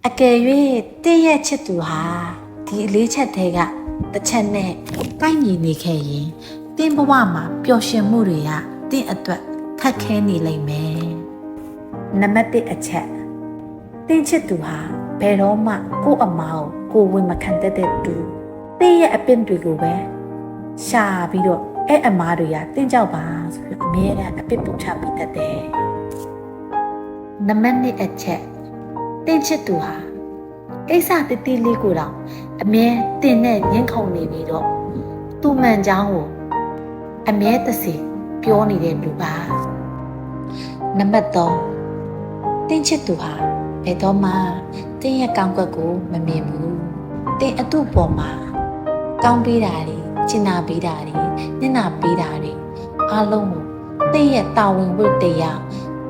အကယ်၍တင်းရဲ့ချစ်သူဟာဒီလေးချက်တည်းကတစ်ချက်နဲ့ကိုက်ညီနေခဲ့ရင်တင်းဘဝမှာပျော်ရွှင်မှုတွေကတင်းအတွက်ခက်ခဲနေလိမ့်မယ်နံပါတ်1အချက်တင်းချစ်သူဟာဘယ်တော့မှကိုယ့်အမားကိုဝင်မခံတတ်တဲ့သူတင်းရဲ့အပင်တွေကိုပဲရှာပြီးတော့အဲ့အမားတွေကတင်းကြောက်ပါဆိုပြီးအမြဲတမ်းအပစ်ပုံချပြီးတတ်တယ်နံပါတ်2အချက်တင်းချစ်သူဟာကိစ္စတတိလေးကိုတော့အမြဲတင်နဲ့ညှင်းခုန်နေပြီးတော့သူ့မှန်ကြောင်းကိုအမြဲတစေပြောနေတဲ့လူပါနံပါတ်3တင်းချစ်သူဟာဘယ်တော့မှတင်းရဲ့ကောင်းကွက်ကိုမမြင်ဘူးတင်းအတုပေါ်မှာကောင်းပေးတာတွေကျင်နာပေးတာတွေညနာပေးတာတွေအားလုံးကိုတင်းရဲ့တာဝန်ဝတ္တရား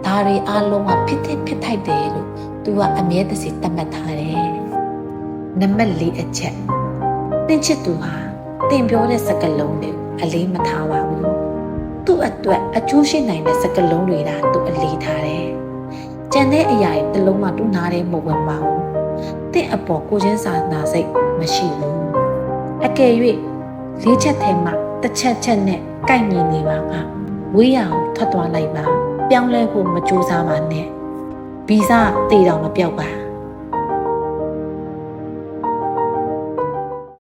ဒါတွေအားလုံးကဖြစ်ထိုက်တယ်လို့သူကအမြဲတစေသတ်မှတ်ထားတယ်နံပါတ်4အချက်တင်းချစ်သူဟာတင်ပြောတဲ့စကားလုံးတွေအလေးမထားပါဘူးသူ့အတွက်အကျိုးရှိနိုင်တဲ့စကားလုံးတွေဒါသူအလေးထားတယ်ကြံတဲ့အရာတွေတစ်လုံးမှသူနားတယ်မဝင်ပါဘူးတင့်အပေါ်ကိုချင်းစာနာစိတ်မရှိဘူးအကယ်၍လေးချက်ထဲမှာတစ်ချက်နဲ့ကိုက်ညီနေပါကဝေးရအောင်ထွက်သွားလိုက်ပါပြောင်းလဲဖို့မကြိုးစားပါနဲ့ဗီဇတေတောင်မပြောက်ပါ